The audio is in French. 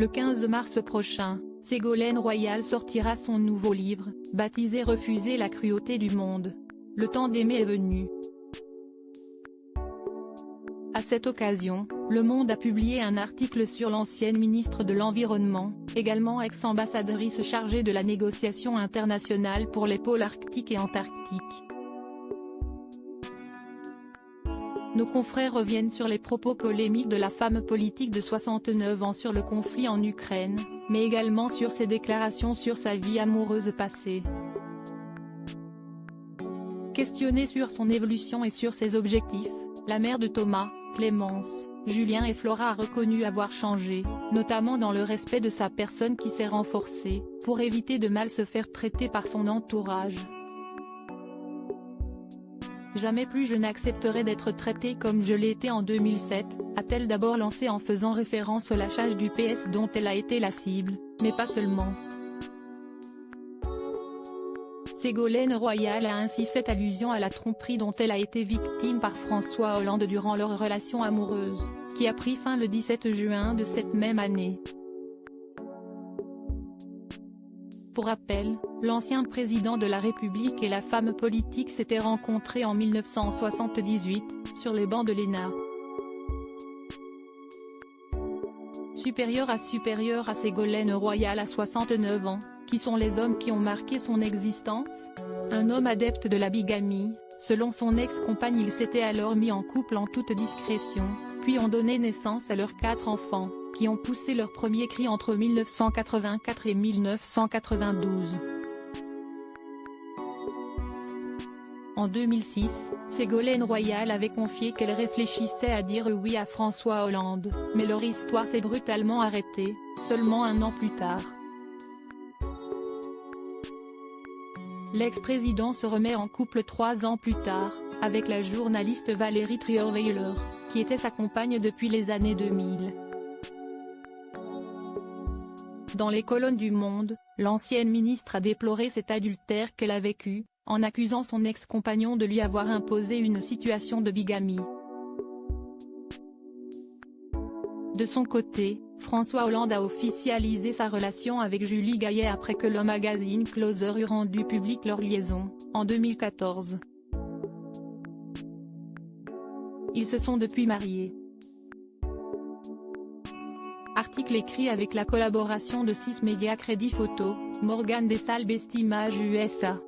Le 15 mars prochain, Ségolène Royal sortira son nouveau livre, baptisé « Refuser la cruauté du monde ». Le temps d'aimer est venu. À cette occasion, Le Monde a publié un article sur l'ancienne ministre de l'Environnement, également ex-ambassadrice chargée de la négociation internationale pour les pôles arctiques et antarctiques. Nos confrères reviennent sur les propos polémiques de la femme politique de 69 ans sur le conflit en Ukraine, mais également sur ses déclarations sur sa vie amoureuse passée. Questionnée sur son évolution et sur ses objectifs, la mère de Thomas, Clémence, Julien et Flora a reconnu avoir changé, notamment dans le respect de sa personne qui s'est renforcé, pour éviter de mal se faire traiter par son entourage. Jamais plus je n'accepterai d'être traitée comme je l'ai été en 2007, a-t-elle d'abord lancé en faisant référence au lâchage du PS dont elle a été la cible, mais pas seulement. Ségolène Royal a ainsi fait allusion à la tromperie dont elle a été victime par François Hollande durant leur relation amoureuse, qui a pris fin le 17 juin de cette même année. Pour rappel, l'ancien président de la République et la femme politique s'étaient rencontrés en 1978, sur les bancs de l'ENA. Supérieur à Ségolène Royal à 69 ans, qui sont les hommes qui ont marqué son existence? Un homme adepte de la bigamie, selon son ex-compagne ils s'étaient alors mis en couple en toute discrétion, puis ont donné naissance à leurs 4 enfants, qui ont poussé leur premier cri entre 1984 et 1992. En 2006, Ségolène Royal avait confié qu'elle réfléchissait à dire oui à François Hollande, mais leur histoire s'est brutalement arrêtée, seulement un an plus tard. L'ex-président se remet en couple 3 ans plus tard, avec la journaliste Valérie Trierweiler, qui était sa compagne depuis les années 2000. Dans les colonnes du Monde, l'ancienne ministre a déploré cet adultère qu'elle a vécu, en accusant son ex-compagnon de lui avoir imposé une situation de bigamie. De son côté, François Hollande a officialisé sa relation avec Julie Gaillet après que le magazine Closer eut rendu public leur liaison, en 2014. Ils se sont depuis mariés. Article écrit avec la collaboration de 6 médias Crédit Photo, Morgan Dessalles Best Images USA.